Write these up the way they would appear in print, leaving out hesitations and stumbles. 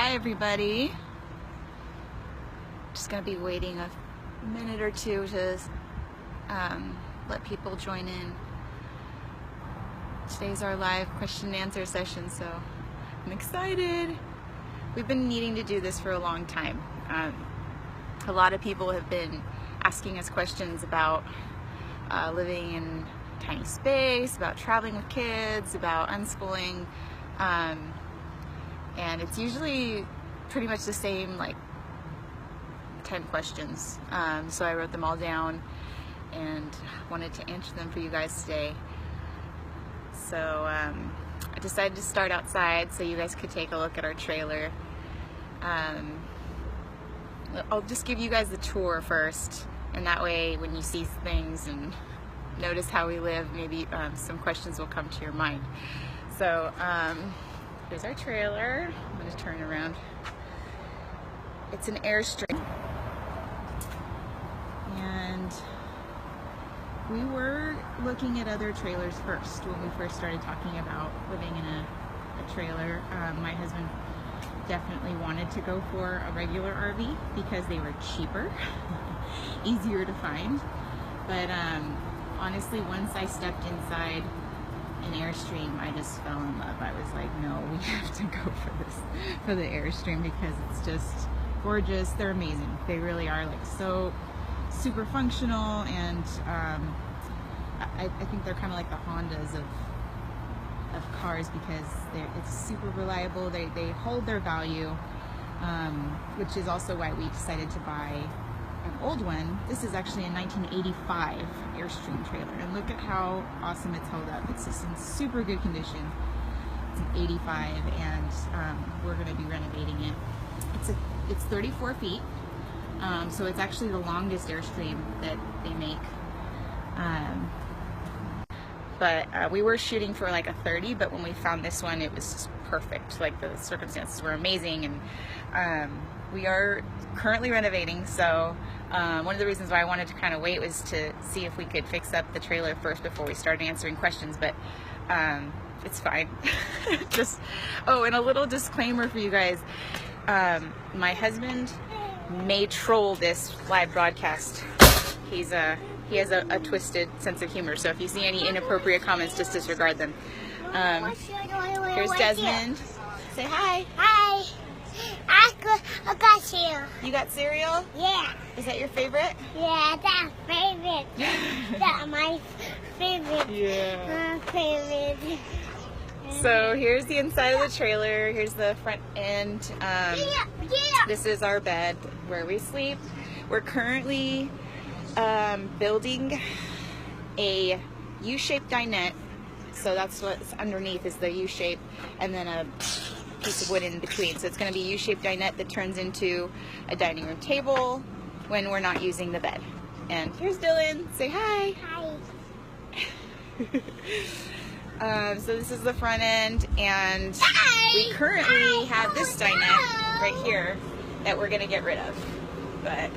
Hi everybody. Just gonna be waiting a minute or two to let people join in. Today's our live question and answer session, so I'm excited. We've been needing to do this for a long time. A lot of people have been asking us questions about living in a tiny space, about traveling with kids, about unschooling, and it's usually pretty much the same, like 10 questions. So I wrote them all down and wanted to answer them for you guys today. So I decided to start outside so you guys could take a look at our trailer. I'll just give you guys the tour first, and that way when you see things and notice how we live, maybe some questions will come to your mind. So here's our trailer. I'm going to turn around. It's an Airstream, and we were looking at other trailers first when we first started talking about living in a trailer. My husband definitely wanted to go for a regular RV because they were cheaper, easier to find. But honestly, once I stepped inside an Airstream, I just fell in love. I was like, no, we have to go for the Airstream because it's just gorgeous. They're amazing. They really are, like, so super functional, and I think they're kind of like the Hondas of cars because it's super reliable. They hold their value, which is also why we decided to buy an old one. This is actually a 1985 Airstream trailer, and look at how awesome it's held up. It's just in super good condition. It's an 85, and we're going to be renovating it. It's 34 feet, so it's actually the longest Airstream that they make. But we were shooting for like a 30, but when we found this one, it was just perfect. Like, the circumstances were amazing, and we are currently renovating. So one of the reasons why I wanted to kind of wait was to see if we could fix up the trailer first before we started answering questions, but it's fine. Just, oh, and a little disclaimer for you guys. My husband may troll this live broadcast. He has a twisted sense of humor, so if you see any inappropriate comments, just disregard them. Here's Desmond. Say hi. Hi. I got cereal. You got cereal? Yeah. Is that your favorite? Yeah, that's favorite. That's my favorite. Yeah. My favorite. So here's the inside of the trailer. Here's the front end. This is our bed where we sleep. We're currently building a U-shaped dinette, so that's what's underneath is the U-shape, and then a piece of wood in between. So it's going to be a U-shaped dinette that turns into a dining room table when we're not using the bed. And here's Dylan. Say hi. Hi. So this is the front end, and we currently have this dinette right here that we're going to get rid of. But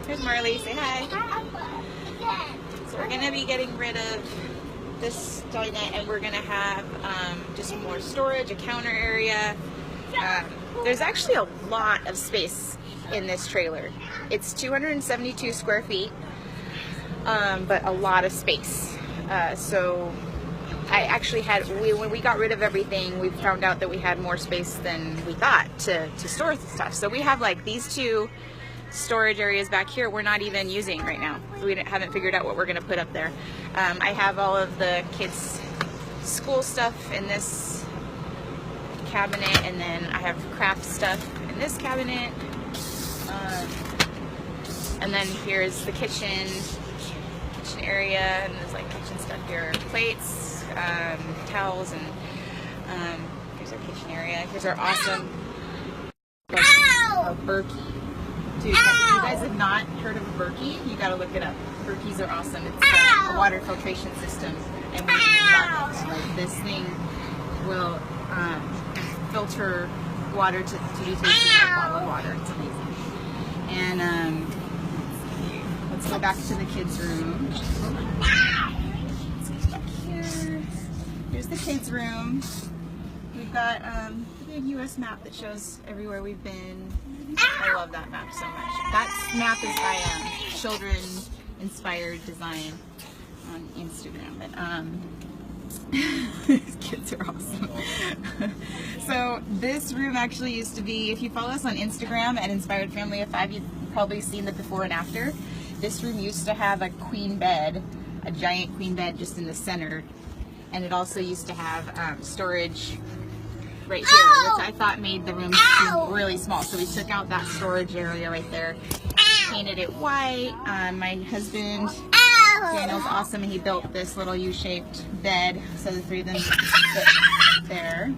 here's Marley. Say hi. So we're going to be getting rid of this dinette, and we're going to have just more storage, a counter area. There's actually a lot of space in this trailer. It's 272 square feet, but a lot of space. So I actually when we got rid of everything, we found out that we had more space than we thought to store stuff. So we have like these two storage areas back here we're not even using right now. We haven't figured out what we're going to put up there. I have all of the kids' school stuff in this cabinet, and then I have craft stuff in this cabinet. And then here's the kitchen area, and there's like kitchen stuff here, plates, towels, and here's our kitchen area. Here's our awesome Berkey. Dude, if you guys have not heard of Berkey, you gotta look it up. Berkeys are awesome. It's a water filtration system, and we love it. Like, this thing will filter water to do things like bottled water. It's amazing. And let's go back to the kids' room. Let's go back here. Here's the kids' room. We've we've got the big U.S. map that shows everywhere we've been. I love that map so much. That map is by Children Inspired Design on Instagram. But these kids are awesome. So this room actually used to be, if you follow us on Instagram at Inspired Family of 5, you've probably seen the before and after. This room used to have a queen bed, a giant queen bed just in the center. And it also used to have storage right here, which I thought made the room seem really small. So we took out that storage area right there, painted it white. My husband, Daniel's awesome, and he built this little U-shaped bed so the three of them could sit there.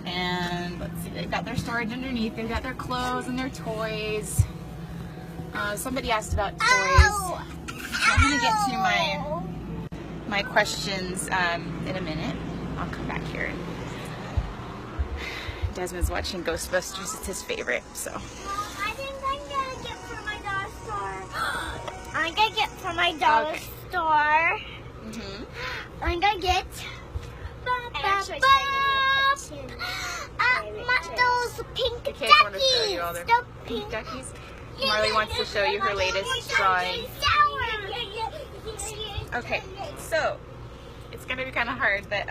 And let's see, they've got their storage underneath. They've got their clothes and their toys. Somebody asked about toys. So I'm gonna get to my questions in a minute. I'll come back here. Desmond's watching Ghostbusters. It's his favorite, so. I think I'm gonna get from my dollar store. I'm gonna get from my dollar store. I'm gonna get those pink The kids want to show you all their duckies. pink duckies. Marley wants to show you her latest drawing. Okay, so it's gonna be kind of hard, but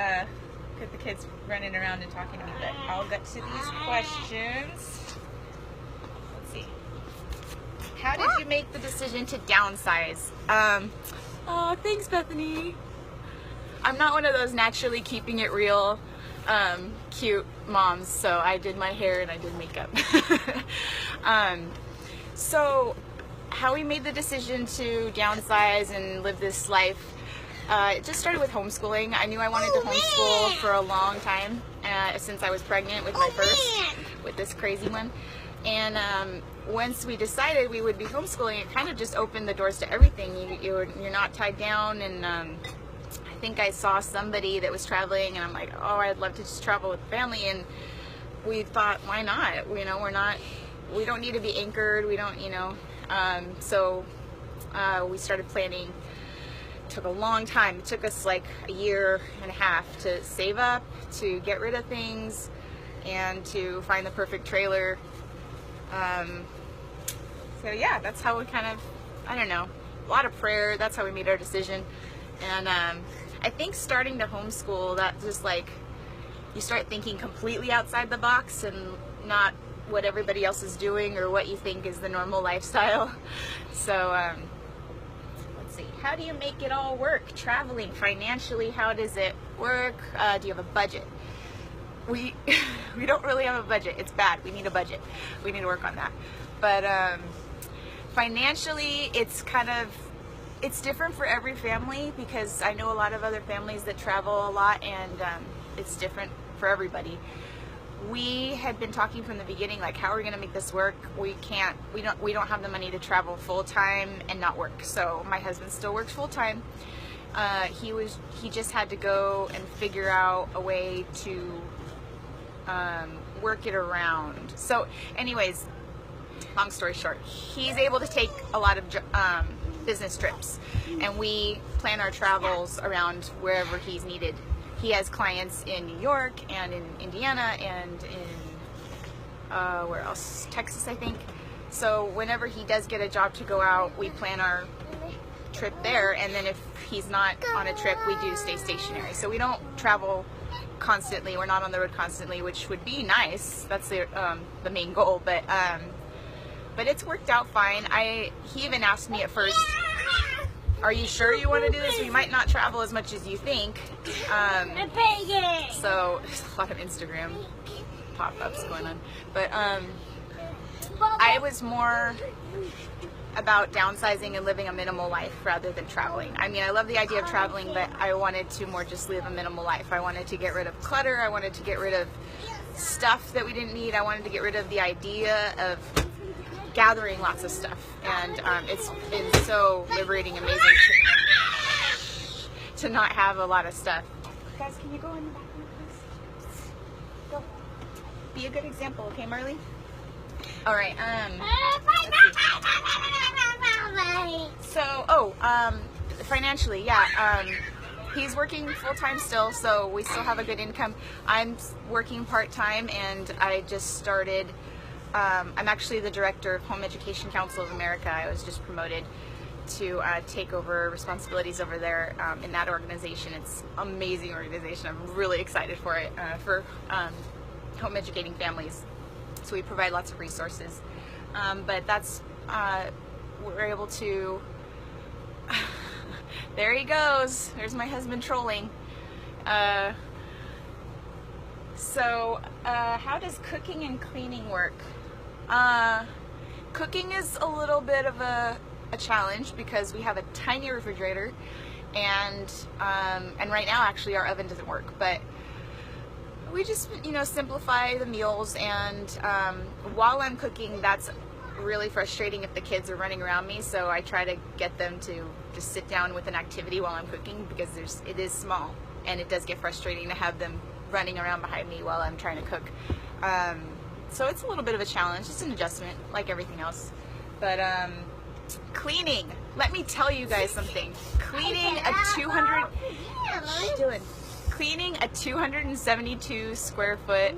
with the kids running around and talking to me, but I'll get to these questions. Let's see. How did you make the decision to downsize? Oh, thanks, Bethany. I'm not one of those naturally keeping it real, cute moms, so I did my hair and I did makeup. So how we made the decision to downsize and live this life, it just started with homeschooling. I knew I wanted to homeschool for a long time, since I was pregnant with my first, with this crazy one. And once we decided we would be homeschooling, it kind of just opened the doors to everything. You're not tied down, and I think I saw somebody that was traveling, and I'm like, oh, I'd love to just travel with the family. And we thought, why not? You know, we don't need to be anchored. We don't, you know. So we started planning. It took a long time. It took us like a year and a half to save up, to get rid of things, and to find the perfect trailer. So yeah, that's how we kind of, I don't know, a lot of prayer. That's how we made our decision. And I think starting to homeschool, that just like, you start thinking completely outside the box and not what everybody else is doing or what you think is the normal lifestyle. So let's see, how do you make it all work? Traveling, financially, how does it work? Do you have a budget? We don't really have a budget. It's bad. We need a budget. We need to work on that. But financially, it's different for every family, because I know a lot of other families that travel a lot, and it's different for everybody. We had been talking from the beginning, like, how are we going to make this work? We don't have the money to travel full time and not work. So my husband still works full time. He just had to go and figure out a way to work it around. So anyways, long story short, he's able to take a lot of business trips, and we plan our travels around wherever he's needed. He has clients in New York and in Indiana and in where else? Texas, I think. So whenever he does get a job to go out, we plan our trip there, and then if he's not on a trip, we do stay stationary. So we don't travel constantly. We're not on the road constantly, which would be nice. That's the main goal, but it's worked out fine. He even asked me at first, are you sure you want to do this? We might not travel as much as you think. So there's a lot of Instagram pop-ups going on. But I was more about downsizing and living a minimal life rather than traveling. I mean, I love the idea of traveling, but I wanted to more just live a minimal life. I wanted to get rid of clutter. I wanted to get rid of stuff that we didn't need. I wanted to get rid of the idea of gathering lots of stuff, and it's been so liberating, amazing to not have a lot of stuff. Guys, can you go in the bathroom, please? Go. Be a good example, okay, Marley? All right. So, financially, yeah. He's working full-time still, so we still have a good income. I'm working part-time, and I just started, I'm actually the director of Home Education Council of America. I was just promoted to take over responsibilities over there in that organization. It's an amazing organization. I'm really excited for it, for home educating families. So we provide lots of resources. But that's, we're able to, there he goes. There's my husband trolling. So how does cooking and cleaning work? Cooking is a little bit of a challenge because we have a tiny refrigerator, and right now actually our oven doesn't work, but we just, you know, simplify the meals. And while I'm cooking, that's really frustrating if the kids are running around me, so I try to get them to just sit down with an activity while I'm cooking, because it is small and it does get frustrating to have them running around behind me while I'm trying to cook. So it's a little bit of a challenge. It's an adjustment like everything else. But cleaning, let me tell you guys something. Cleaning a 272 square foot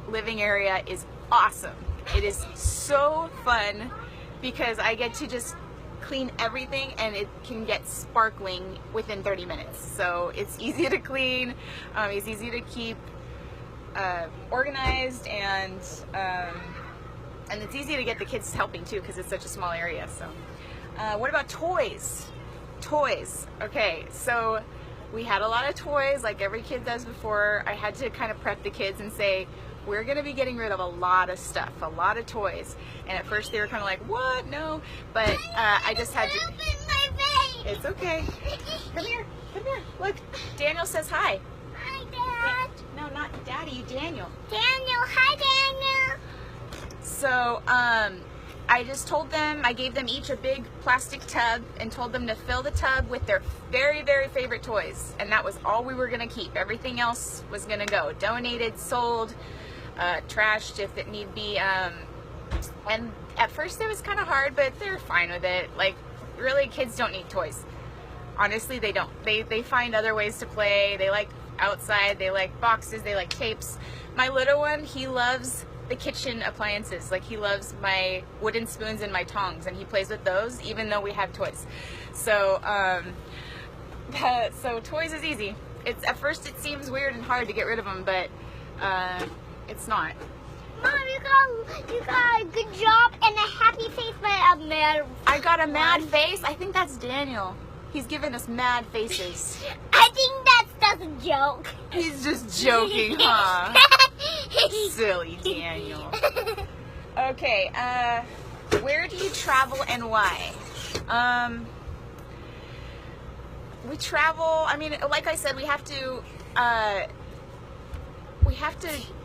living area is awesome. It is so fun because I get to just clean everything, and it can get sparkling within 30 minutes. So it's easy to clean, it's easy to keep organized, and it's easy to get the kids helping too because it's such a small area. So what about toys? Okay, so we had a lot of toys like every kid does before. I had to kind of prep the kids and say, we're going to be getting rid of a lot of stuff, a lot of toys. And at first they were kind of like, what? No. But I just had to. It's okay. Come here. Look, Daniel says hi. Hi, Dad. No, not Daddy, Daniel. Daniel, hi, Daniel. So I just told them, I gave them each a big plastic tub and told them to fill the tub with their very, very favorite toys. And that was all we were going to keep. Everything else was going to go. Donated, sold, trashed if it need be. And at first it was kind of hard, but they're fine with it. Like, really, kids don't need toys. Honestly, they don't. They find other ways to play. They like outside. They like boxes. They like tapes. My little one, he loves the kitchen appliances. Like, he loves my wooden spoons and my tongs, and he plays with those even though we have toys. So so toys is easy. It's at first it seems weird and hard to get rid of them, but it's not. Mom, you got a good job and a happy face, but a mad. I got a mad face. I think that's Daniel. He's giving us mad faces. I think that's a joke. He's just joking, huh? Silly Daniel. Okay, where do you travel and why? We travel, I mean, like I said, we have to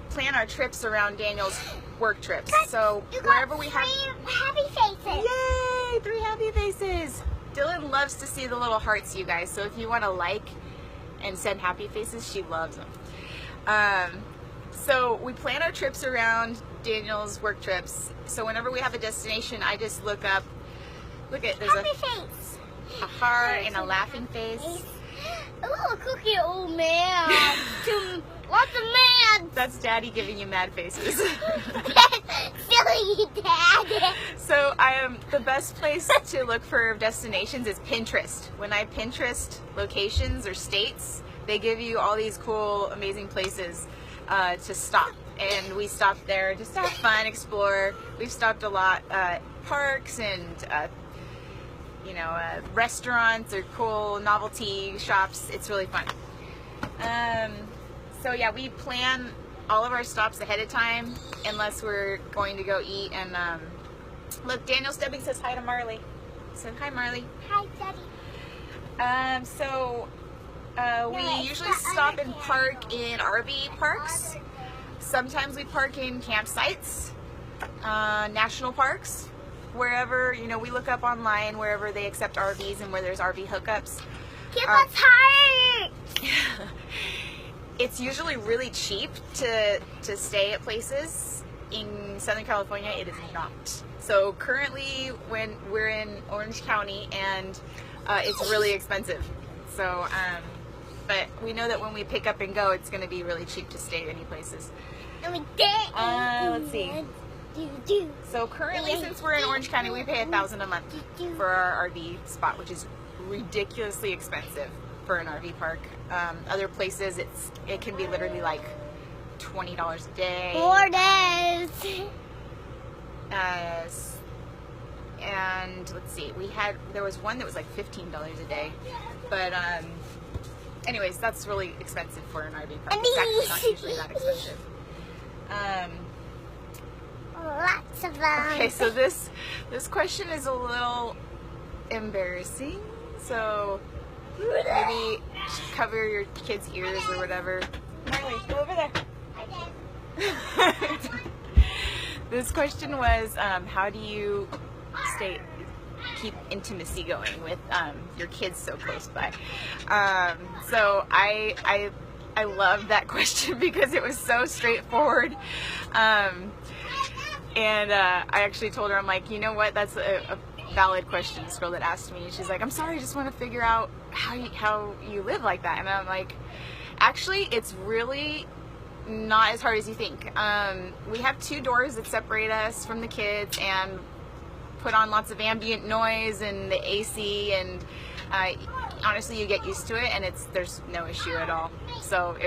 plan our trips around Daniel's work trips. So wherever we have... 3 happy faces. Yay! 3 happy faces. Dylan loves to see the little hearts, you guys. So if you want to like and send happy faces, she loves them. So we plan our trips around Daniel's work trips. So whenever we have a destination, I just look up. Look at, there's happy face. A heart and a laughing face. Oh, cookie, old man. Lots of man. That's Daddy giving you mad faces. Silly Dad. So the best place to look for destinations is Pinterest. When I Pinterest locations or states, they give you all these cool, amazing places to stop. And we stopped there just to have fun, explore. We've stopped a lot at parks and restaurants or cool novelty shops. It's really fun. So yeah, we plan all of our stops ahead of time unless we're going to go eat. And look, Daniel Stebbing says hi to Marley. So hi, Marley. Hi, Daddy. We usually stop and park in RV parks. Sometimes we park in campsites, national parks, wherever, we look up online wherever they accept RVs and where there's RV hookups. Give us heart! It's usually really cheap to stay at places. In Southern California, it is not. So currently, when we're in Orange County, and it's really expensive. So, but we know that when we pick up and go, it's going to be really cheap to stay any places. Let's see. So currently, since we're in Orange County, we pay $1,000 a month for our RV spot, which is ridiculously expensive for an RV park. Other places, it can be literally like $20 a day. 4 days. And let's see, there was one that was like $15 a day, but anyways, that's really expensive for an RV park. It's actually not usually that expensive. Lots of them. Okay, so this question is a little embarrassing, so maybe cover your kids' ears or whatever. Marley, go over there. This question was, how do you keep intimacy going with your kids so close by? So I love that question because it was so straightforward. And I actually told her, I'm like, you know what, that's a valid question, this girl that asked me. She's like, I'm sorry, I just want to figure out how you live like that. And I'm like, actually, it's really not as hard as you think. We have 2 doors that separate us from the kids and put on lots of ambient noise and the AC, and honestly, you get used to it, and there's no issue at all. So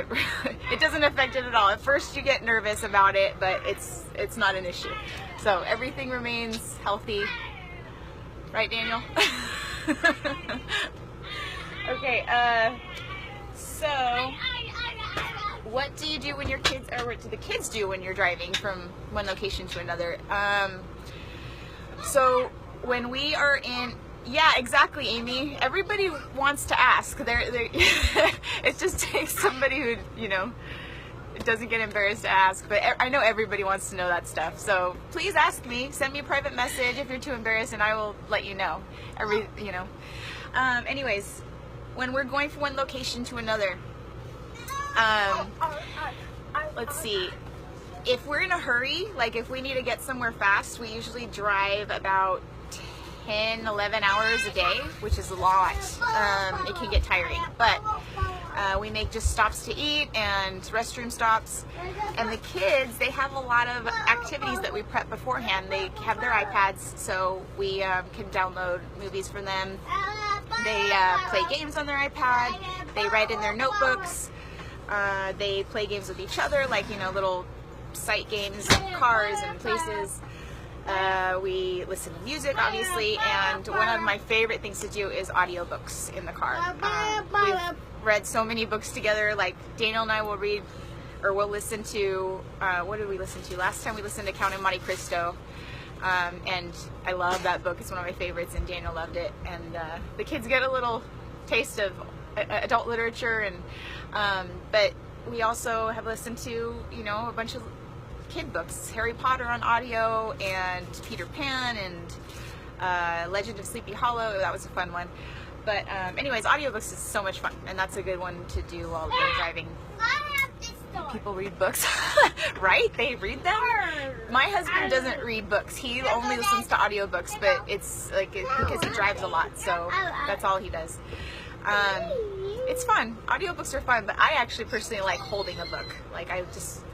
it doesn't affect it at all. At first you get nervous about it, but it's not an issue. So everything remains healthy. Right, Daniel? Okay, so what do you do when your kids, or what do the kids do when you're driving from one location to another? So when we are in, yeah, exactly, Amy. Everybody wants to ask. It just takes somebody who, doesn't get embarrassed to ask. But I know everybody wants to know that stuff. So please ask me. Send me a private message if you're too embarrassed, and I will let you know. Anyways, when we're going from one location to another, let's see. If we're in a hurry, like if we need to get somewhere fast, we usually drive about 10, 11 hours a day, which is a lot. It can get tiring, but we make just stops to eat and restroom stops. And the kids, they have a lot of activities that we prep beforehand. They have their iPads, so we can download movies for them. They play games on their iPad. They write in their notebooks. They play games with each other, like, little sight games, cars and places. We listen to music, obviously, and one of my favorite things to do is audiobooks in the car. We've read so many books together. Like Daniel and I will read, or we'll listen to, what did we listen to? Last time we listened to Count of Monte Cristo, and I love that book. It's one of my favorites, and Daniel loved it. And the kids get a little taste of adult literature, and but we also have listened to, a bunch of kid books, Harry Potter on audio, and Peter Pan, and Legend of Sleepy Hollow. That was a fun one. But anyways, audiobooks is so much fun, and that's a good one to do while we're driving. People read books, right? They read them. My husband doesn't read books. He only listens to audiobooks, but it's like because he drives a lot, so that's all he does. It's fun. Audiobooks are fun, but I actually personally like holding a book. Like I just,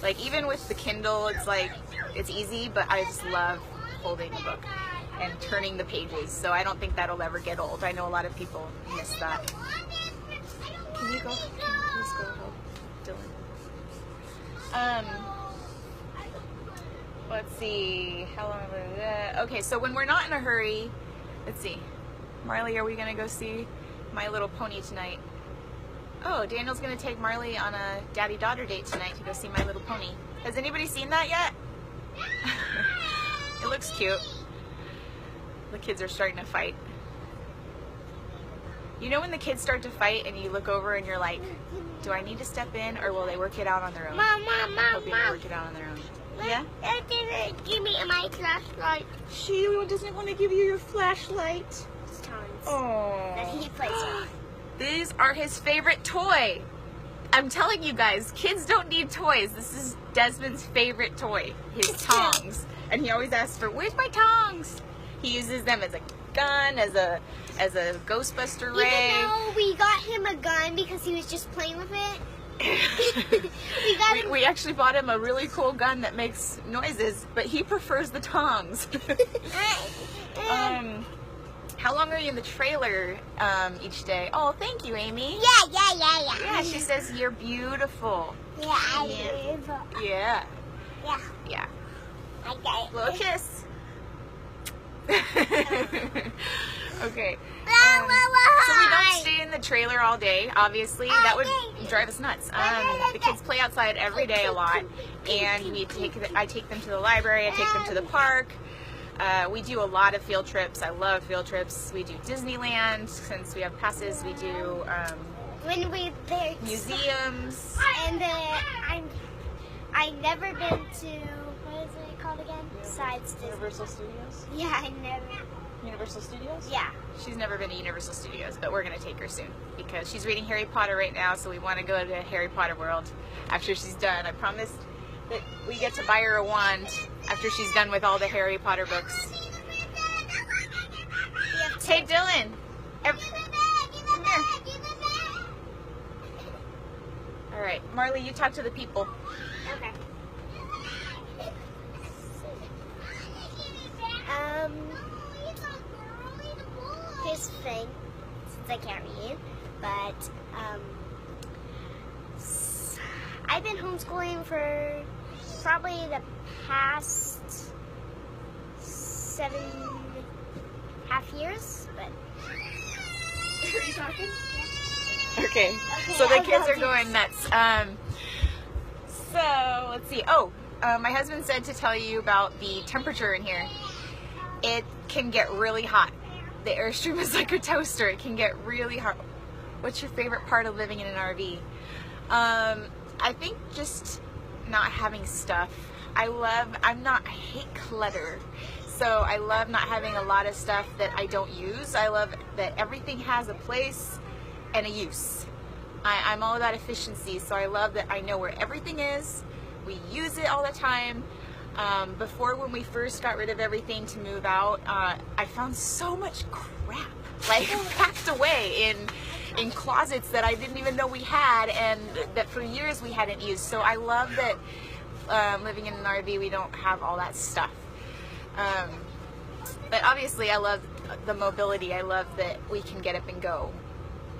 like even with the Kindle, it's easy, but I just love holding a book and turning the pages. So I don't think that'll ever get old. I know a lot of people miss that. Can you go? Can you please go help Dylan? Let's see. How long? Okay, so when we're not in a hurry, let's see. Marley, are we gonna go see My Little Pony tonight? Oh, Daniel's gonna take Marley on a daddy-daughter date tonight to go see My Little Pony. Has anybody seen that yet? It looks cute. The kids are starting to fight. You know when the kids start to fight and you look over and you're like, do I need to step in or will they work it out on their own? Mom, Hope they work it out on their own. Yeah? Dad didn't give me my flashlight. She doesn't want to give you your flashlight. Oh. That he plays with. These are his favorite toy. I'm telling you guys, kids don't need toys. This is Desmond's favorite toy, his tongs. And he always asks for, where's my tongs? He uses them as a gun, as a as a Ghostbuster ray. Even though we got him a gun because he was just playing with it. we actually bought him a really cool gun that makes noises, but he prefers the tongs. How long are you in the trailer each day? Oh, thank you, Amy. Yeah. Yeah, she says you're beautiful. Yeah, I live. Yeah. Yeah. Yeah. Okay. Little kiss. Okay. So we don't stay in the trailer all day, obviously. That would drive us nuts. The kids play outside every day a lot, and I take them to the library, I take them to the park. We do a lot of field trips. I love field trips. We do Disneyland, since we have passes. We do museums. And I've never been to, what is it called again? Besides Disney. Universal Studios? Yeah, I never. Universal Studios? Yeah. She's never been to Universal Studios, but we're going to take her soon because she's reading Harry Potter right now, so we want to go to Harry Potter World after she's done. I promised that we get to buy her a wand after she's done with all the Harry Potter books. Hey, Dylan. Come here. All right, Marley, you talk to the people. Okay. Here's the thing, since I can't read, but I've been homeschooling for probably the past 7.5 years, but... Are you talking? Okay, so the kids are going nuts. So, let's see. My husband said to tell you about the temperature in here. It can get really hot. The Airstream is like a toaster. It can get really hot. What's your favorite part of living in an RV? I think just not having stuff. I hate clutter. So I love not having a lot of stuff that I don't use. I love that everything has a place and a use. I'm all about efficiency, so I love that I know where everything is. We use it all the time. Before, when we first got rid of everything to move out, I found so much crap, like packed away in closets that I didn't even know we had, and that for years we hadn't used. So I love that living in an RV, we don't have all that stuff. But obviously, I love the mobility. I love that we can get up and go.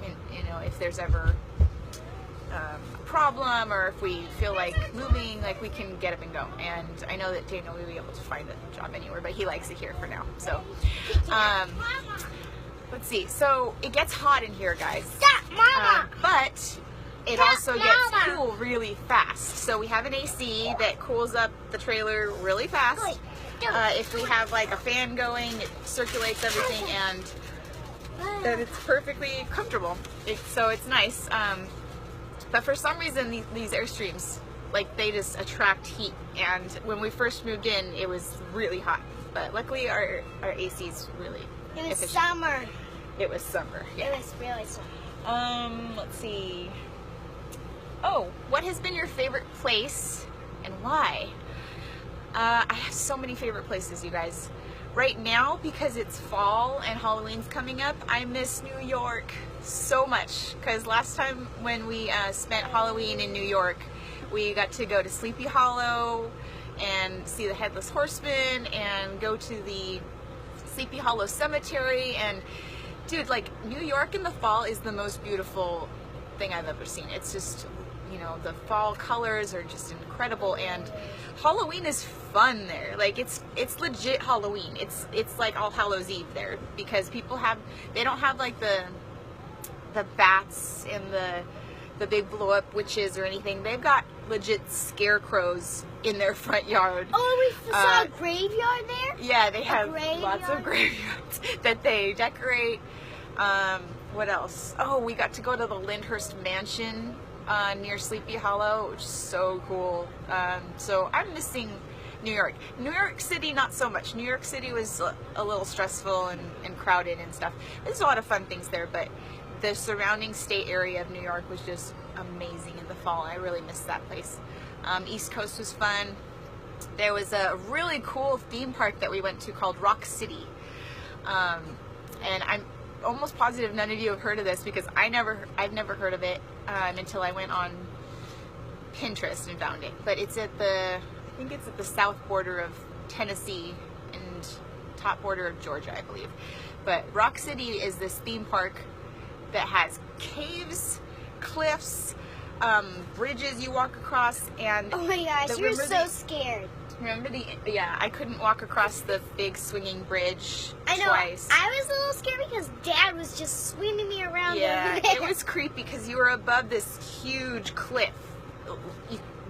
And, you know, if there's ever a problem, or if we feel like moving, like, we can get up and go. And I know that Daniel will be able to find a job anywhere, but he likes it here for now. So let's see. So it gets hot in here, guys. Stop, Mama! But it also gets cool really fast. So we have an AC that cools up the trailer really fast. If we have like a fan going, it circulates everything, and then it's perfectly comfortable. So it's nice. But for some reason, these Airstreams, like, they just attract heat. And when we first moved in, it was really hot. But luckily, our AC's really It was efficient. summer. It was summer. Yeah. It was really summer. Let's see. Oh, what has been your favorite place and why? I have so many favorite places, you guys. Right now, because it's fall and Halloween's coming up, I miss New York so much. Because last time when we spent Halloween in New York, we got to go to Sleepy Hollow and see the Headless Horseman and go to the Sleepy Hollow Cemetery. And dude, like, New York in the fall is the most beautiful thing I've ever seen. It's just, you know, the fall colors are just incredible, and Halloween is fun there. Like, it's legit Halloween. It's like All Hallows Eve there, because they don't have like the bats and the big blow up witches or anything. They've got legit scarecrows in their front yard. Oh, we saw a graveyard there? Yeah, they have lots of graveyards that they decorate. What else? Oh, we got to go to the Lyndhurst Mansion near Sleepy Hollow, which is so cool. So I'm missing New York. New York City, not so much. New York City was a little stressful and crowded and stuff. There's a lot of fun things there, but the surrounding state area of New York was just amazing in the fall. I really missed that place. East Coast was fun. There was a really cool theme park that we went to called Rock City. And almost positive none of you have heard of this because I've never heard of it until I went on Pinterest and found it. But it's at I think it's at the south border of Tennessee and top border of Georgia, I believe. But Rock City is this theme park that has caves, cliffs, bridges you walk across, and oh my gosh, you're so scared. Remember yeah, I couldn't walk across the big swinging bridge I know, twice. I was a little scared because Dad was just swinging me around Yeah, over there. it was creepy because you were above this huge cliff.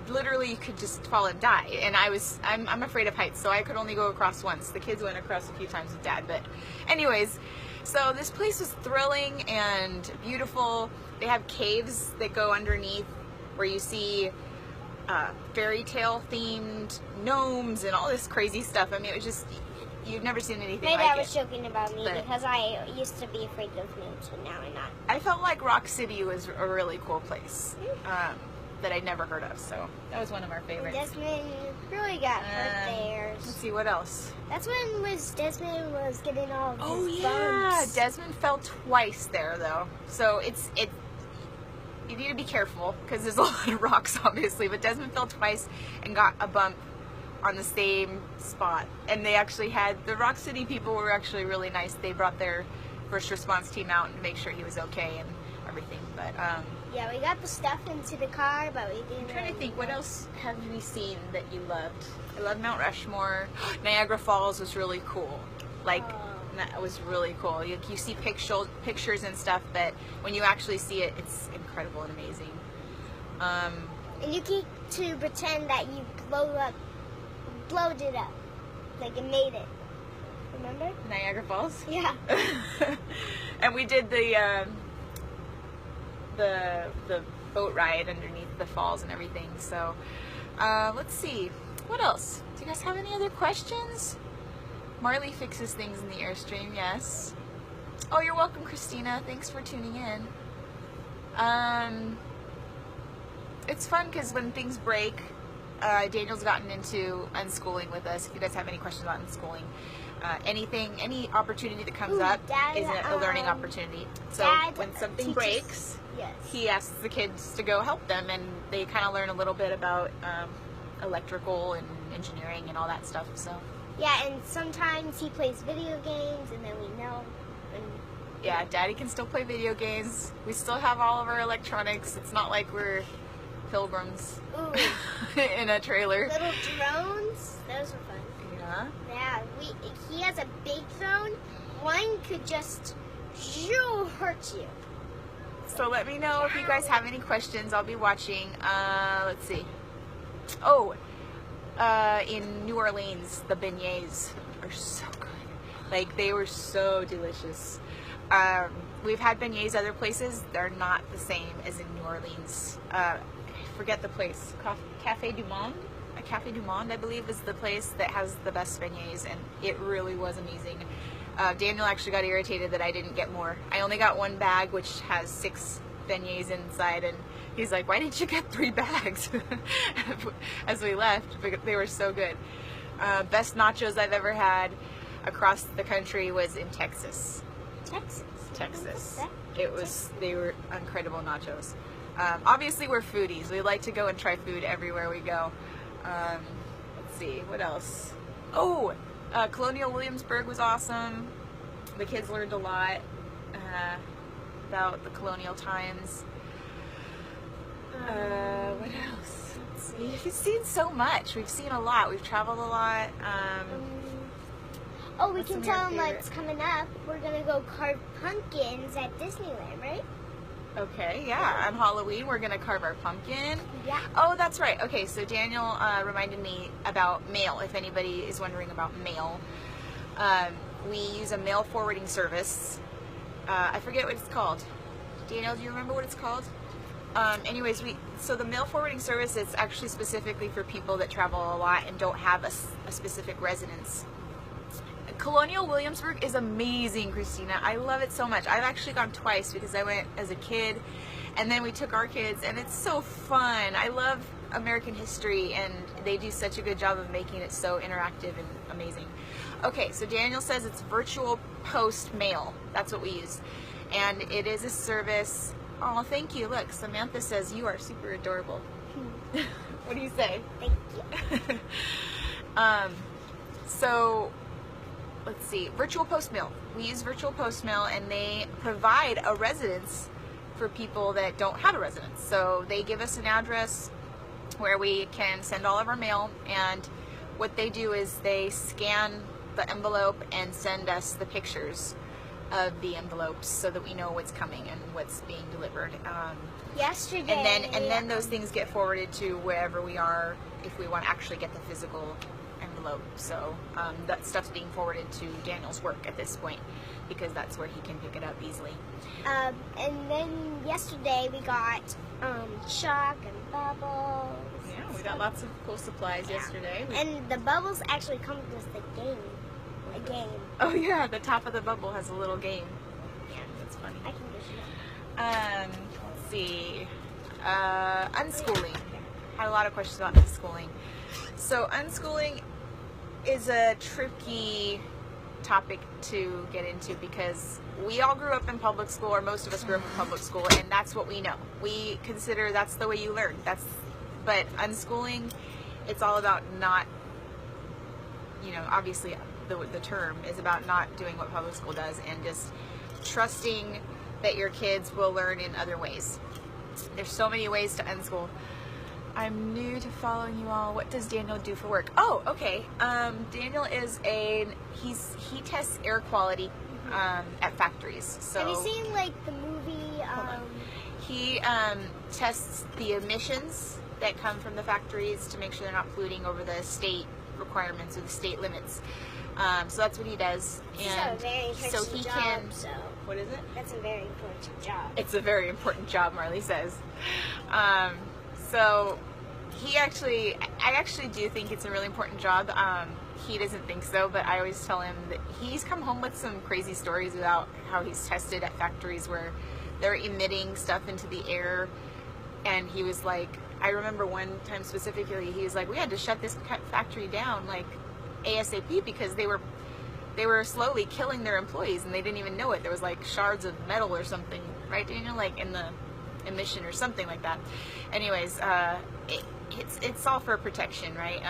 Literally, you could just fall and die. And I'm afraid of heights, so I could only go across once. The kids went across a few times with Dad, but anyways, so this place was thrilling and beautiful. They have caves that go underneath where you see fairy tale themed gnomes and all this crazy stuff. I mean, it was just, you've never seen anything My like dad it. was joking about me But because I used to be afraid of gnomes, and now I'm not. I felt like Rock City was a really cool place that I'd never heard of, so that was one of our favorites. Desmond really got hurt there. Let's see, what else? That's when Desmond was getting all of his yeah, bumps. Desmond fell twice there though, so you need to be careful because there's a lot of rocks obviously, but Desmond fell twice and got a bump on the same spot. And they actually had, the Rock City people were actually really nice. They brought their first response team out to make sure he was okay and everything. But yeah, we got the stuff into the car, but we didn't. I'm trying to think, what else have we seen that you loved? I love Mount Rushmore. Niagara Falls was really cool. Like, that was really cool. You see pictures and stuff, but when you actually see it, it's incredible and amazing. And you get to pretend that you blowed it up, like it made it. Remember? Niagara Falls? Yeah. And we did the boat ride underneath the falls and everything. So let's see, what else? Do you guys have any other questions? Marley fixes things in the Airstream, yes. Oh, you're welcome, Christina. Thanks for tuning in. It's fun because when things break, Daniel's gotten into unschooling with us. If you guys have any questions about unschooling, any opportunity that comes up Dad, is a learning opportunity. So Dad when something teaches, breaks, yes, he asks the kids to go help them, and they kind of learn a little bit about electrical and engineering and all that stuff. So yeah, and sometimes he plays video games, and then we know. yeah, Daddy can still play video games. We still have all of our electronics. It's not like we're pilgrims in a trailer. Little drones, those are fun. Yeah. Yeah, he has a big drone. One could just hurt you. So let me know if you guys have any questions. I'll be watching. Let's see. Oh, in New Orleans, the beignets are so good. Like, they were so delicious. We've had beignets other places. They're not the same as in New Orleans. I forget the place. Café du Monde? Café du Monde, I believe, is the place that has the best beignets, and it really was amazing. Daniel actually got irritated that I didn't get more. I only got one bag, which has 6 beignets inside, and he's like, why didn't you get 3 bags? As we left, because they were so good. Best nachos I've ever had across the country was in Texas. Texas. They were incredible nachos. Obviously we're foodies. We like to go and try food everywhere we go. Let's see, what else? Oh, Colonial Williamsburg was awesome. The kids learned a lot about the colonial times. What else? Let's see. We've seen so much. We've seen a lot. We've traveled a lot. Oh, we can tell them what's coming up. We're going to go carve pumpkins at Disneyland, right? Okay, yeah. On Halloween, we're going to carve our pumpkin. Yeah. Oh, that's right. Okay, so Daniel reminded me about mail, if anybody is wondering about mail. We use a mail forwarding service. I forget what it's called. Daniel, do you remember what it's called? Anyways, so the mail forwarding service is actually specifically for people that travel a lot and don't have a specific residence. Colonial Williamsburg is amazing, Christina. I love it so much. I've actually gone twice because I went as a kid And then we took our kids, and it's so fun. I love American history, and they do such a good job of making it so interactive and amazing. Okay, so Daniel says it's virtual post mail. That's what we use. And it is a service. Oh, thank you. Look, Samantha says you are super adorable. What do you say? Thank you. So let's see, virtual post mail. We use virtual post mail, and they provide a residence for people that don't have a residence. So they give us an address where we can send all of our mail, and what they do is they scan the envelope and send us the pictures of the envelopes so that we know what's coming and what's being delivered. Yesterday. And then those things get forwarded to wherever we are if we want to actually get the physical envelope. So that stuff's being forwarded to Daniel's work at this point because that's where he can pick it up easily. And then yesterday we got chalk and bubbles. Yeah, we got lots of cool supplies yesterday. And the bubbles actually come with the game. A game. Oh yeah, the top of the bubble has a little game. Yeah, that's funny. I can do it. Let's see. Unschooling. Had a lot of questions about unschooling. So unschooling is a tricky topic to get into because we all grew up in public school, or most of us grew up in public school, and that's what we know. We consider that's the way you learn. But unschooling, it's all about not, obviously the term is about not doing what public school does and just trusting that your kids will learn in other ways. There's so many ways to unschool. I'm new to following you all. What does Daniel do for work? Oh, okay. Daniel is he tests air quality at factories. So have you seen the movie? He tests the emissions that come from the factories to make sure they're not polluting over the state requirements or the state limits. So that's what he does. And it's a very so he job, can. So What is it? that's a very important job. It's a very important job, Marley says. So I actually do think it's a really important job. He doesn't think so, but I always tell him that he's come home with some crazy stories about how he's tested at factories where they're emitting stuff into the air. And he was like, I remember one time specifically, he was like, we had to shut this factory down ASAP because they were slowly killing their employees and they didn't even know it. There was shards of metal or something, right, Daniel? In the emission or something like that. Anyways, it's all for protection, right?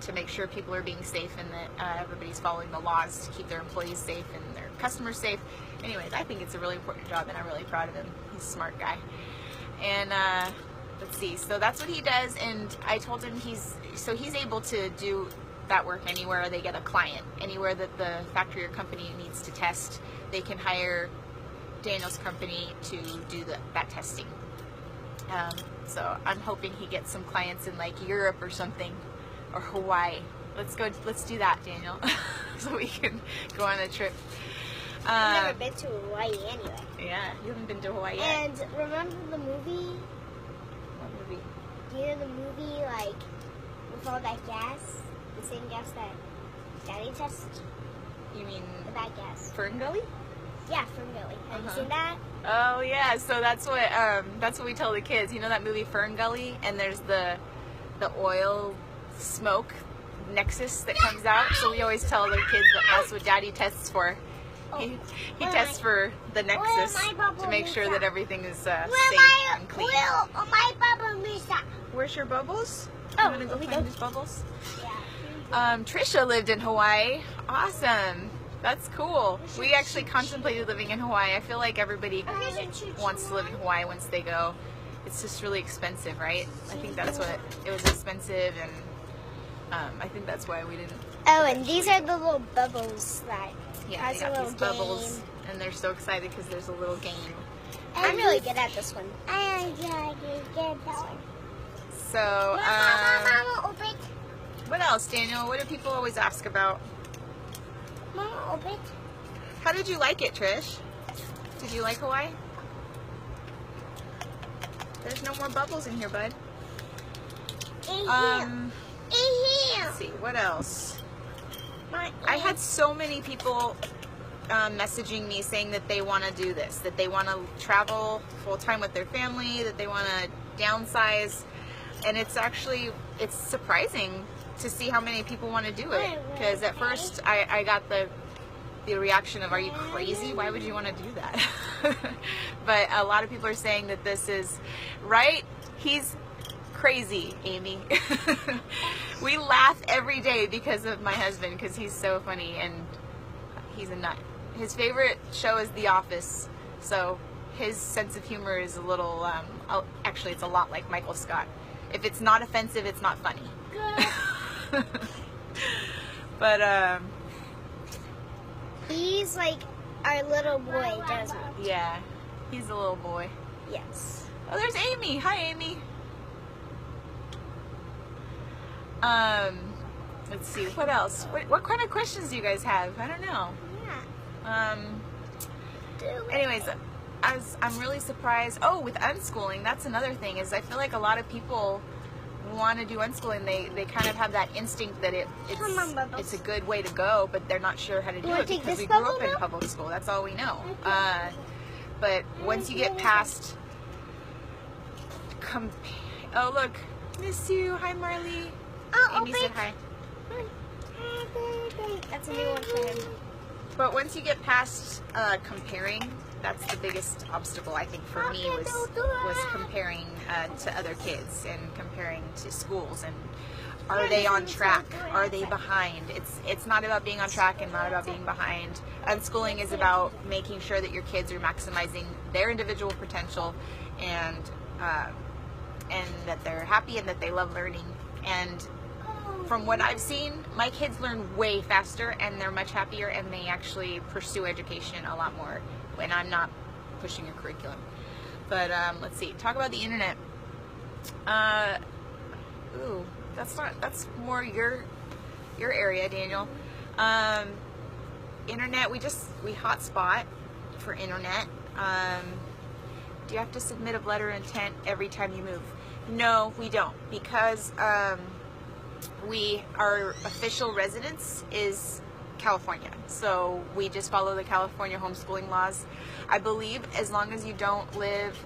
To make sure people are being safe and that everybody's following the laws to keep their employees safe and their customers safe. Anyways, I think it's a really important job and I'm really proud of him. He's a smart guy. And let's see, so that's what he does, and I told him he's able to do that work anywhere they get a client, anywhere that the factory or company needs to test, they can hire Daniel's company to do that testing. So I'm hoping he gets some clients in Europe or something, or Hawaii. Let's do that, Daniel, so we can go on a trip. I've never been to Hawaii anyway. Yeah, you haven't been to Hawaii yet. And remember the movie? What movie? Do you know the movie with all that gas? The same gas that Daddy tested? You mean the bad gas? Fern Gully? Yeah, Fern Gully. Have you seen that? Oh yeah, so that's what we tell the kids. You know that movie Fern Gully, and there's the oil smoke nexus that comes out. So we always tell the kids that that's what Daddy tests for. He tests for the nexus to make sure that everything is safe and clean. My bubble Lisa. Where's your bubbles? Oh, You want to go find these bubbles? Yeah. Trisha lived in Hawaii. Awesome. That's cool. We actually contemplated living in Hawaii. I feel like everybody wants to live in Hawaii once they go. It's just really expensive, right? I think that's what it was expensive, and I think that's why we didn't. Oh, and these are the little bubbles that Yeah, they got these bubbles, and they're so excited because there's a little game. I'm really good at this one. I'm good at that one. So, Mama, open. what else, Daniel? What do people always ask about? Mama, open. How did you like it, Trish? Did you like Hawaii? There's no more bubbles in here, bud. Let's see, what else? I had so many people messaging me saying that they want to do this, that they want to travel full time with their family, that they want to downsize, and it's surprising to see how many people want to do it. Because at first I got the reaction of, are you crazy? Why would you want to do that? But a lot of people are saying that this is right. He's crazy, Amy. We laugh every day because of my husband, because he's so funny and he's a nut. His favorite show is The Office, so his sense of humor is a little, actually it's a lot like Michael Scott. If it's not offensive, it's not funny. But he's like our little boy, doesn't he? Yeah, he's a little boy. Yes. Oh, there's Amy. Hi, Amy. Let's see, what else? What kind of questions do you guys have? I don't know. Yeah. Anyways, I'm really surprised. Oh, with unschooling, that's another thing, is I feel like a lot of people want to do unschooling. They kind of have that instinct that it's a good way to go, but they're not sure how to do it because we grew up in public school. That's all we know. But once you get past oh, look, miss you. Hi, Marley. Amy said hi. That's a new one for him. But once you get past comparing, that's the biggest obstacle, I think, for me, was comparing to other kids and comparing to schools, and are they on track? Are they behind? It's not about being on track and not about being behind. Unschooling is about making sure that your kids are maximizing their individual potential, and that they're happy and that they love learning. And from what I've seen, my kids learn way faster and they're much happier, and they actually pursue education a lot more when I'm not pushing a curriculum. But let's see, talk about the internet. Ooh, that's more your area, Daniel. Internet, we hotspot for internet. Do you have to submit a letter of intent every time you move? No, we don't, because our official residence is California, so we just follow the California homeschooling laws. I believe as long as you don't live,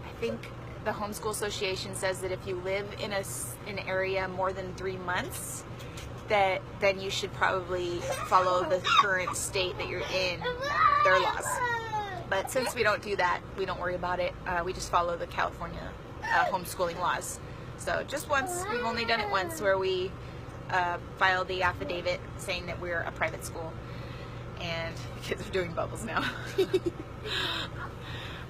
I think the Homeschool Association says that if you live in an area more than 3 months, then you should probably follow the current state that you're in, their laws. But since we don't do that, we don't worry about it. We just follow the California homeschooling laws. So just once, we've only done it once, where we filed the affidavit saying that we're a private school. And the kids are doing bubbles now.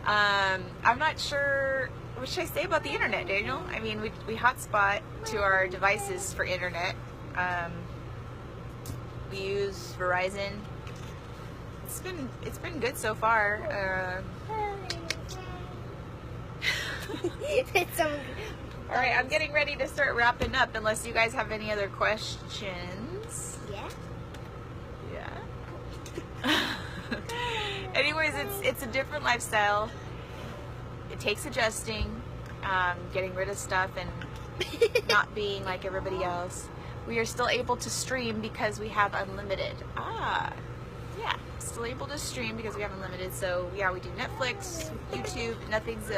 I'm not sure, what should I say about the internet, Daniel? I mean, we hotspot to our devices for internet. We use Verizon. It's been good so far. All right, I'm getting ready to start wrapping up, unless you guys have any other questions. Yeah. Anyways, it's a different lifestyle. It takes adjusting, getting rid of stuff and not being like everybody else. We are still able to stream because we have unlimited. Yeah, still able to stream because we have unlimited. So yeah, we do Netflix, YouTube. Nothing's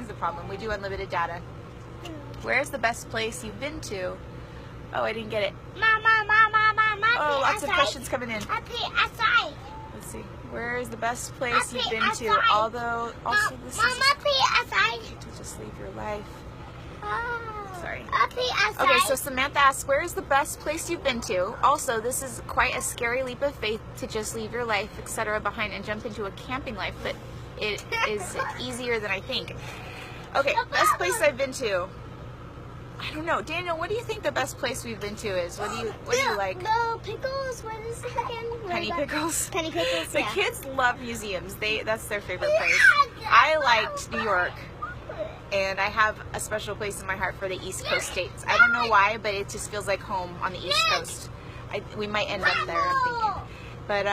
a problem. We do unlimited data. Where's the best place you've been to? Oh, I didn't get it. Mama. Oh, lots of questions coming in. outside. Let's see. Where is the best place you've been to? Although, also this is outside. to just leave your life. Sorry. Outside. Okay, so Samantha asks, where is the best place you've been to? Also, this is quite a scary leap of faith to just leave your life, etc. behind and jump into a camping life, but it is easier than I think. Okay, best place I've been to. I don't know. Daniel, what do you think the best place we've been to is? What do you like? The pickles, what is it again? Penny Pickles? Penny Pickles, The yeah. kids love museums. That's their favorite place. I liked New York. And I have a special place in my heart for the East Coast states. I don't know why, but it just feels like home on the East Coast. We might end up there, I'm thinking. But,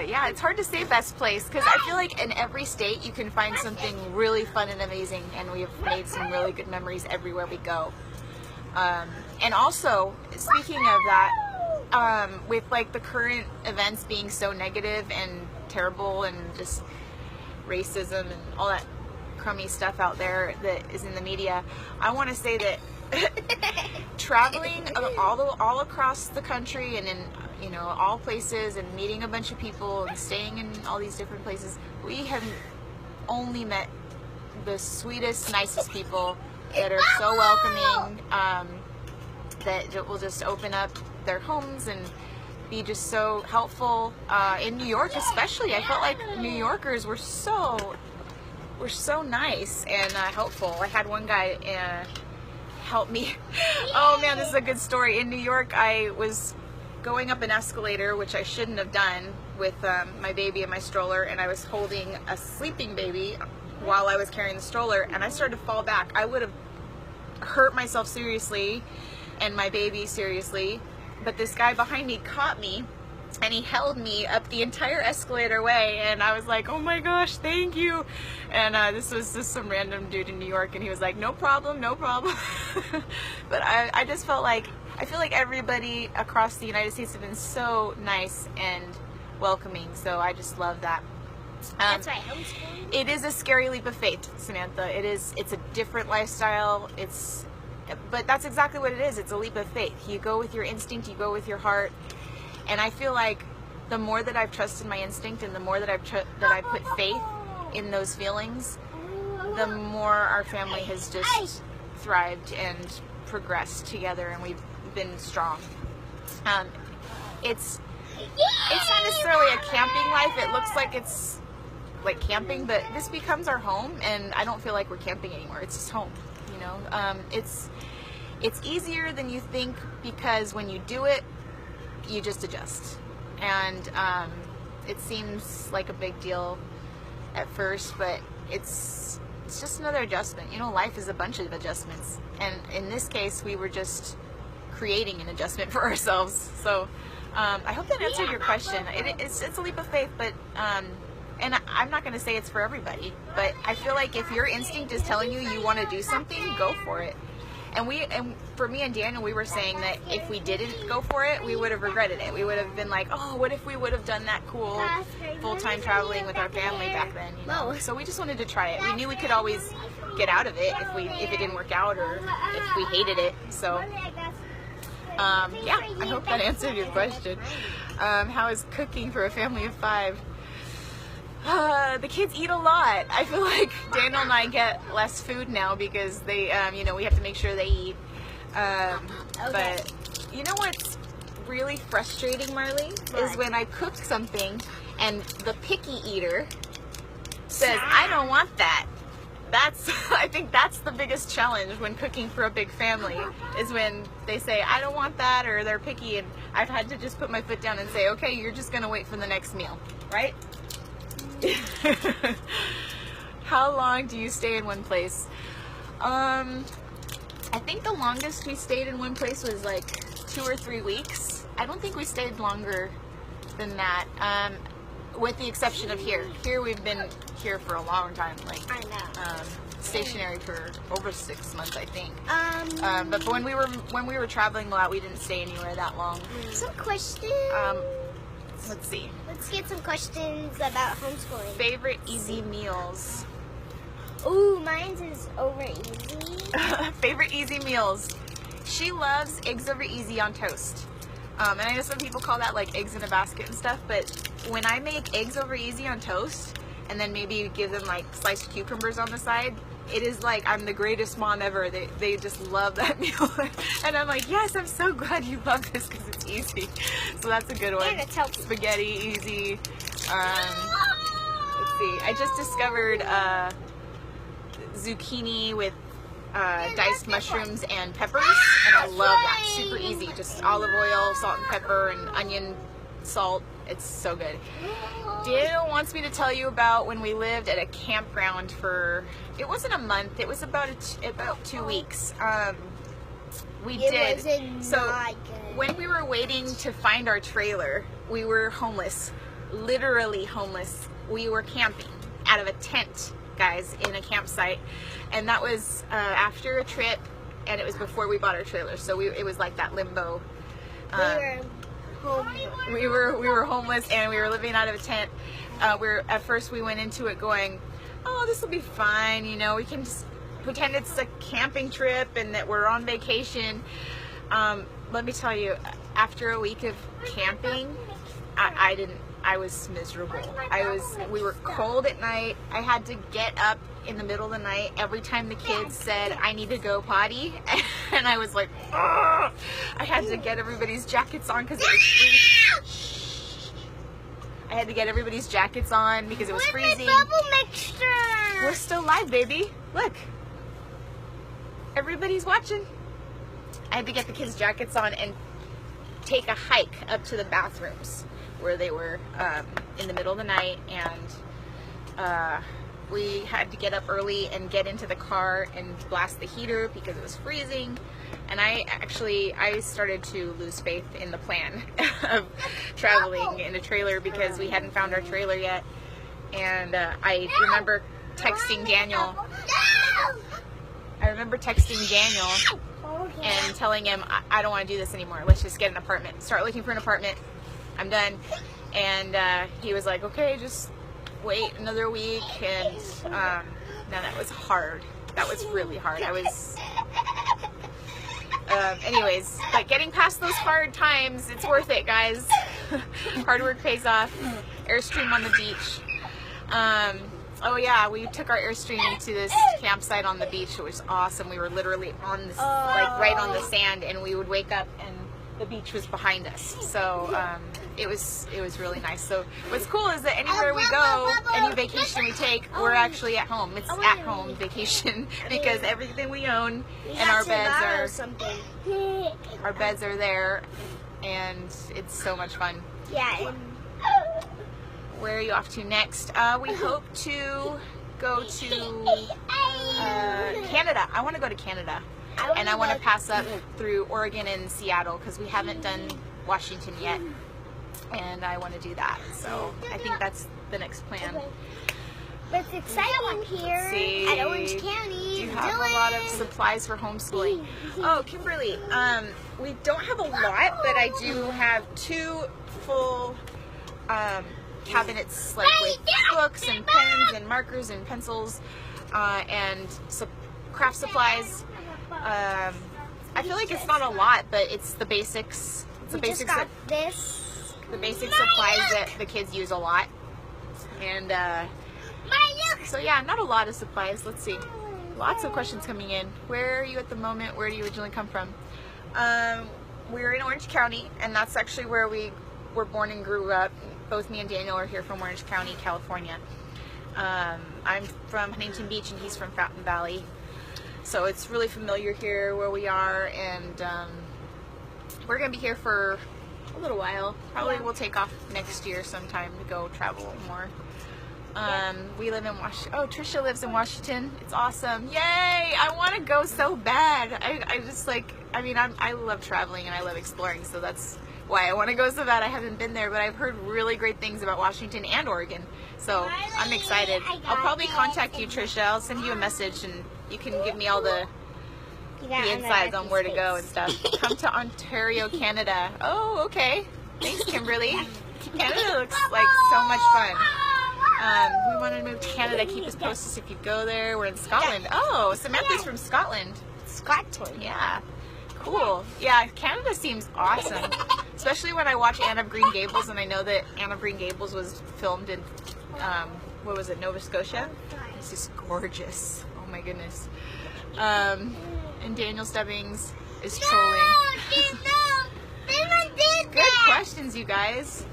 yeah, it's hard to say best place, because I feel like in every state you can find something really fun and amazing, and we have made some really good memories everywhere we go. And also, speaking of that, with like the current events being so negative and terrible and just racism and all that crummy stuff out there that is in the media, I want to say that traveling all across the country and in, you know, all places and meeting a bunch of people and staying in all these different places, we have only met the sweetest, nicest people that are so welcoming, that will just open up their homes and be just so helpful. In New York especially, I felt like New Yorkers were so nice and helpful. I had one guy help me. Oh man, this is a good story. In New York, I was going up an escalator, which I shouldn't have done, with my baby in my stroller, and I was holding a sleeping baby while I was carrying the stroller, and I started to fall back. I would have hurt myself seriously and my baby seriously, but this guy behind me caught me and he held me up the entire escalator way, and I was like, oh my gosh, thank you. And this was just some random dude in New York, and he was like, no problem, no problem. But I just felt like, I feel like everybody across the United States have been so nice and welcoming, so I just love that. That's right, homeschooling. It is a scary leap of faith, Samantha. It's a different lifestyle. But that's exactly what it is. It's a leap of faith. You go with your instinct, you go with your heart. And I feel like the more that I've trusted my instinct and the more that I put faith in those feelings, the more our family has just thrived and progressed together, and we've been strong. It's not necessarily a camping life. It looks like it's like camping, but this becomes our home, and I don't feel like we're camping anymore. It's just home, you know. It's easier than you think, because when you do it, you just adjust, and it seems like a big deal at first, but it's just another adjustment. You know, life is a bunch of adjustments, and in this case, we were just creating an adjustment for ourselves. So I hope that answered your question. It's a leap of faith, but and I'm not going to say it's for everybody, but I feel like if your instinct is telling you you want to do something, go for it. And for me and Daniel, we were saying that if we didn't go for it, we would have regretted it. We would have been like, oh, what if we would have done that cool full-time traveling with our family back then, you know? So we just wanted to try it. We knew we could always get out of it if it didn't work out, or if we hated it. So yeah, I hope that answered your question. How is cooking for a family of 5? The kids eat a lot. I feel like Daniel and I get less food now because they, you know, we have to make sure they eat. But you know what's really frustrating, Marley, is when I cook something and the picky eater says, I don't want that. I think that's the biggest challenge when cooking for a big family, is when they say, I don't want that, or they're picky, and I've had to just put my foot down and say, okay, you're just gonna wait for the next meal, right? How long do you stay in one place? I think the longest we stayed in one place was like 2 or 3 weeks. I don't think we stayed longer than that, with the exception of here. Here we've been here for a long time, like stationary for over 6 months, I think. But when we were traveling a lot, we didn't stay anywhere that long. Some questions. Let's see. Let's get some questions about homeschooling. Favorite easy meals. Ooh, mine's is over easy. Favorite easy meals. She loves eggs over easy on toast. And I know some people call that like eggs in a basket and stuff, but when I make eggs over easy on toast and then maybe give them like sliced cucumbers on the side, it is like I'm the greatest mom ever. They just love that meal. And I'm like, yes, I'm so glad you love this because it's easy. So that's a good one. And it's healthy. Spaghetti, easy. Let's see. I just discovered zucchini with diced mushrooms and peppers, and I love that. Super easy. Just olive oil, salt and pepper, and onion, salt. It's so good. Daniel wants me to tell you about when we lived at a campground for, it wasn't a month, it was about 2 weeks. When we were waiting to find our trailer, we were homeless, literally homeless. We were camping out of a tent, guys, in a campsite, and that was after a trip, and it was before we bought our trailer, so it was like that limbo. We were homeless and we were living out of a tent. At first we went into it going, oh, this will be fine, you know, we can just pretend it's a camping trip and that we're on vacation. Let me tell you, after a week of camping, I was miserable. We were cold at night. I had to get up in the middle of the night every time the kids said I need to go potty, and I was like, ugh! I had to get everybody's jackets on because it was freezing. I had to get everybody's jackets on because it was freezing. Bubble mixture. We're still live, baby. Look, everybody's watching. I had to get the kids' jackets on and take a hike up to the bathrooms where they were in the middle of the night, and we had to get up early and get into the car and blast the heater because it was freezing. And I started to lose faith in the plan of traveling in a trailer because we hadn't found our trailer yet. And I remember texting Daniel. And telling him, I don't want to do this anymore. Let's just get an apartment. Start looking for an apartment. I'm done. And he was like, okay, just wait another week. And no, that was hard. That was really hard. Anyways, but getting past those hard times, it's worth it, guys. Hard work pays off. Airstream on the beach. Oh yeah, we took our Airstream to this campsite on the beach. It was awesome. We were literally on this, like right on the sand, and we would wake up and the beach was behind us. So it was really nice. So what's cool is that anywhere we go, any vacation we take, we're actually at home. It's at home vacation because everything we own and our beds are there, and it's so much fun. Yeah. Where are you off to next? We hope to go to Canada. I want to go to Canada. And I want to pass up through Oregon and Seattle because we haven't done Washington yet. And I want to do that. So I think that's the next plan. But it's exciting here at Orange County. Do you have a lot of supplies for homeschooling? Oh, Kimberly, we don't have a lot, but I do have 2 full cabinets, like with books and pens and markers and pencils and craft supplies. I feel like it's not a lot, but it's the basics. It's the basics. The basic supplies that the kids use a lot. And so yeah, not a lot of supplies. Let's see. Lots of questions coming in. Where are you at the moment? Where do you originally come from? We're in Orange County, and that's actually where we were born and grew up. Both me and Daniel are here from Orange County, California. I'm from Huntington Beach and he's from Fountain Valley. So it's really familiar here where we are, and we're going to be here for a little while. Probably we'll take off next year sometime to go travel more. We live in Washington. Oh, Trisha lives in Washington. It's awesome. Yay! I want to go so bad. I love traveling and I love exploring, so that's why I want to go so bad. I haven't been there, but I've heard really great things about Washington and Oregon, so I'm excited. I'll probably contact you, Trisha. I'll send you a message and you can give me all the insides on where to go and stuff. Come to Ontario, Canada. Oh, okay. Thanks, Kimberly. Canada looks like so much fun. We want to move to Canada. Keep us posted if you go there. We're in Scotland. Oh, Samantha's from Scotland. Scotland, yeah. Cool. Yeah, Canada seems awesome. Especially when I watch Anne of Green Gables, and I know that Anne of Green Gables was filmed in, what was it, Nova Scotia? It's just gorgeous. Oh my goodness. And Daniel Stebbings is trolling. Good questions, you guys.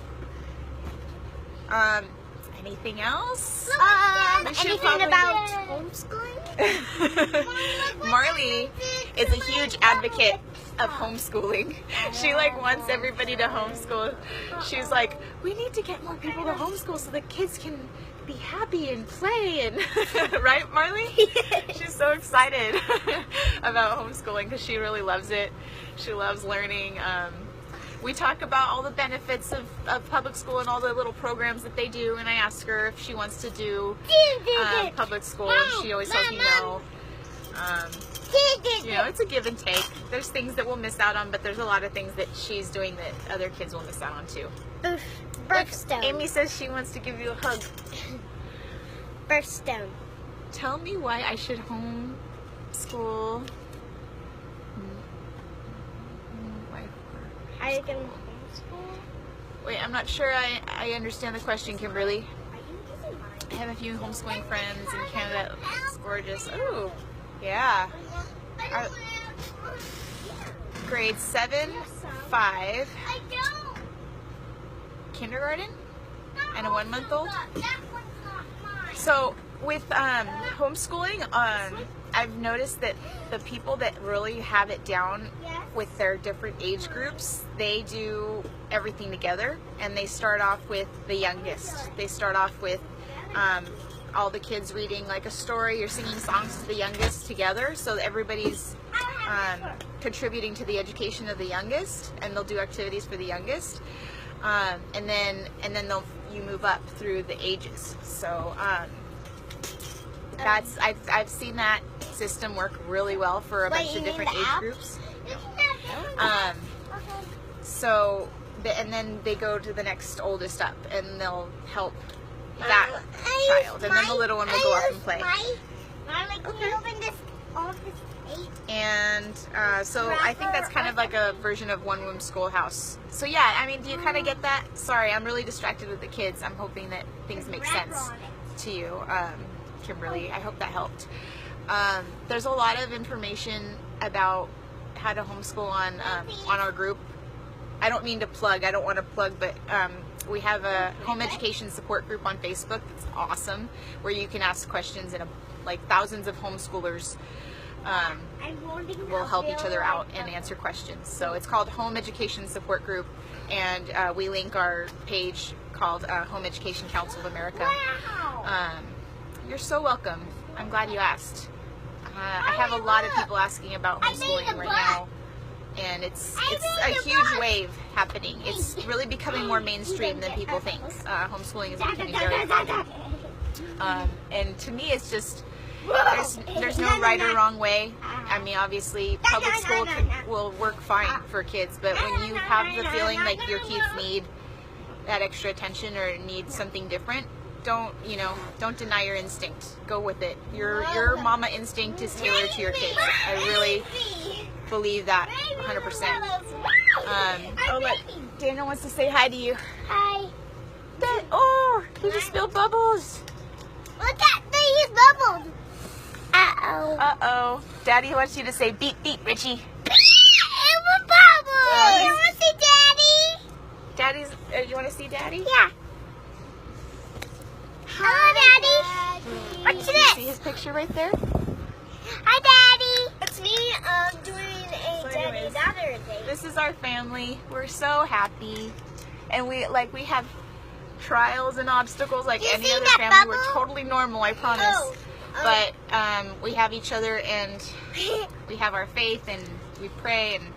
Anything else? Anything about homeschooling? Marley is a huge advocate of homeschooling. She wants everybody to homeschool. She's like, we need to get more people to homeschool so the kids can be happy and play, and right, Marley? She's so excited about homeschooling because she really loves it. She loves learning. We talk about all the benefits of public school and all the little programs that they do, and I ask her if she wants to do public school, and she always tells me no. know, it's a give and take. There's things that we'll miss out on, but there's a lot of things that she's doing that other kids will miss out on too. Birthstone. Amy says she wants to give you a hug. Birthstone. Tell me why I should homeschool. Are you going to homeschool? Wait, I'm not sure I understand the question, Kimberly. I have a few homeschooling friends in Canada. It's gorgeous. Oh, yeah. Grade 7, 5, I don't. kindergarten, and a 1-month-old. That one's not mine. So with homeschooling, I've noticed that the people that really have it down with their different age groups, they do everything together, and they start off with the youngest. They start off with all the kids reading like a story or singing songs to the youngest together, so everybody's contributing to the education of the youngest, and they'll do activities for the youngest, and then you move up through the ages. So that's I've seen that system work really well for a bunch of different age groups. And then they go to the next oldest up, and they'll help that child, and then the little one will go up and play. And so I think that's kind of like a version of one room schoolhouse. So yeah, I mean, do you kind of get that? Sorry, I'm really distracted with the kids. I'm hoping that things make sense to you, Kimberly. I hope that helped. There's a lot of information about how to homeschool on our group. I don't mean to plug, I don't want to plug, but we have a home education support group on Facebook. It's awesome, where you can ask questions, and like thousands of homeschoolers will help each other out and answer questions. So it's called Home Education Support Group, and we link our page called Home Education Council of America. You're so welcome. I'm glad you asked. I have a lot of people asking about homeschooling right now, and it's a huge wave happening. It's really becoming more mainstream than people think. Homeschooling is becoming very common. And to me, it's just, there's no right or wrong way. I mean, obviously, public school will work fine for kids, but when you have the feeling like your kids need that extra attention or need something different, don't deny your instinct. Go with it. Your mama instinct is tailored to your kids. I really believe that 100%. Oh, look, Daniel wants to say hi to you. Hi. Oh, he just spilled bubbles. Look at these bubbles. Uh-oh. Uh-oh. Daddy wants you to say beep, beep, Richie. It was bubbles. You want to see Daddy? You want to see Daddy? Yeah. Hello, Daddy. What's Can this? you see his picture right there? Hi, Daddy. It's me doing a daddy-daughter date. This is our family. We're so happy. And we have trials and obstacles like You any see other that family. bubble? We're totally normal, I promise. Oh. But we have each other, and we have our faith, and we pray, and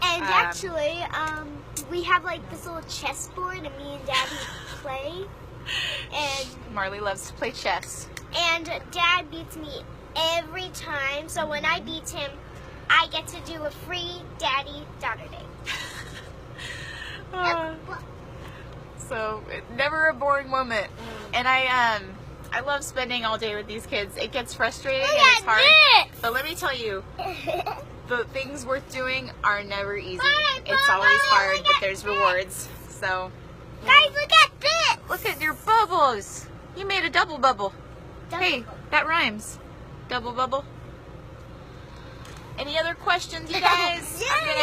actually, we have like this little chessboard, and me and Daddy play. And Marley loves to play chess. And Dad beats me every time. So when I beat him, I get to do a free daddy-daughter date. So never a boring moment. And I love spending all day with these kids. It gets frustrating and it's hard. But let me tell you, the things worth doing are never easy. It's always hard, but there's rewards. So Guys, look at this. look at your bubbles. You made a double bubble. Hey, that rhymes. Double bubble. Any other questions, you guys? I'm gonna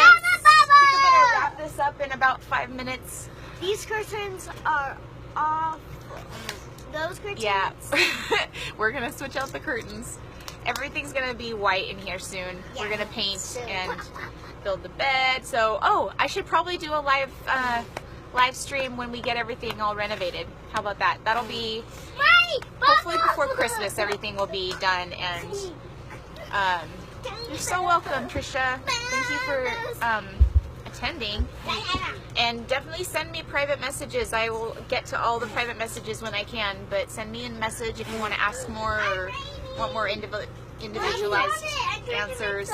wrap this up in about 5 minutes. These curtains are off. Those curtains? Yeah. We're gonna switch out the curtains. Everything's gonna be white in here soon. Yeah, We're gonna paint soon. and build the bed. So, I should probably do a live stream when we get everything all renovated. How about that? That'll be hopefully before Christmas. Everything will be done, and you're so welcome, Trisha. Thank you for attending, and definitely send me private messages. I will get to all the private messages when I can, but send me a message if you want to ask more or want more individualized answers.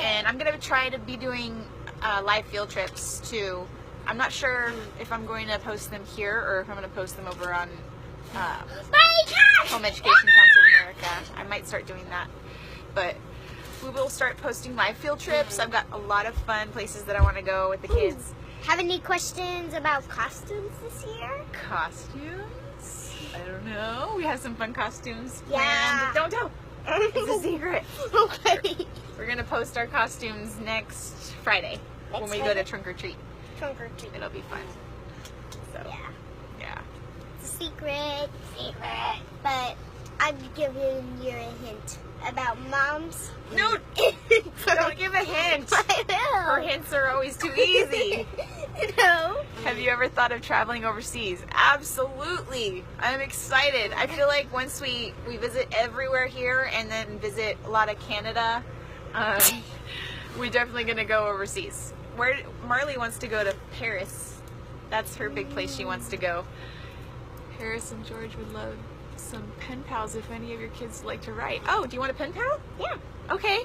And I'm gonna try to be doing live field trips too. I'm not sure if I'm going to post them here or if I'm going to post them over on Home Education Council of America. I might start doing that, but we will start posting live field trips. I've got a lot of fun places that I want to go with the kids. Have any questions about costumes this year? Costumes? I don't know. We have some fun costumes Yeah. planned. Don't tell. It's a secret. Okay. We're going to post our costumes next Friday when we go to trunk or treat. Trunk or treat. It'll be fun. So, yeah. It's a secret. But I'm giving you a hint about moms. No, don't give a hint. I will. Her hints are always too easy. No. Have you ever thought of traveling overseas? Absolutely. I'm excited. I feel like once we visit everywhere here and then visit a lot of Canada, we're definitely going to go overseas. Marley wants to go to Paris. That's her big place she wants to go. Harris and George would love some pen pals if any of your kids like to write. Oh, do you want a pen pal? Yeah. Okay.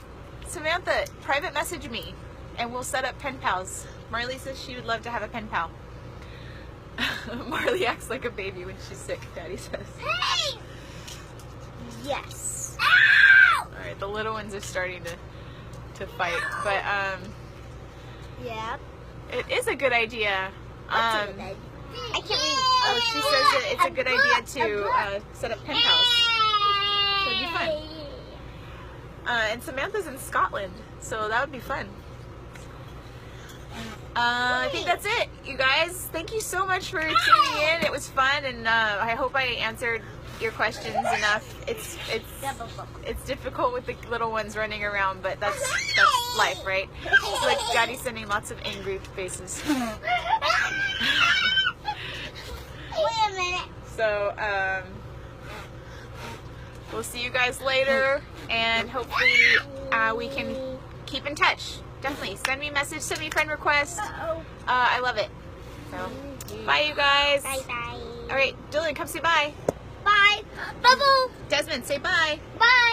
Samantha, private message me and we'll set up pen pals. Marley says she would love to have a pen pal. Marley acts like a baby when she's sick, Daddy says. Hey! Yes. Alright, the little ones are starting to fight, but Yeah. it is a good idea. I can't read. Oh, she says that it's a good idea to set up pen pals. So it'd be fun. And Samantha's in Scotland, so that would be fun. I think that's it, you guys. Thank you so much for tuning in. It was fun, and I hope I answered your questions enough. It's difficult with the little ones running around, but that's life, right? Like Daddy's sending lots of angry faces. Wait a minute. So we'll see you guys later, and hopefully we can keep in touch. Definitely send me a message, send me a friend request. I love it. So bye, you guys. Bye. All right, Dylan, come say bye. Bye. Bubble. Desmond, say bye. Bye.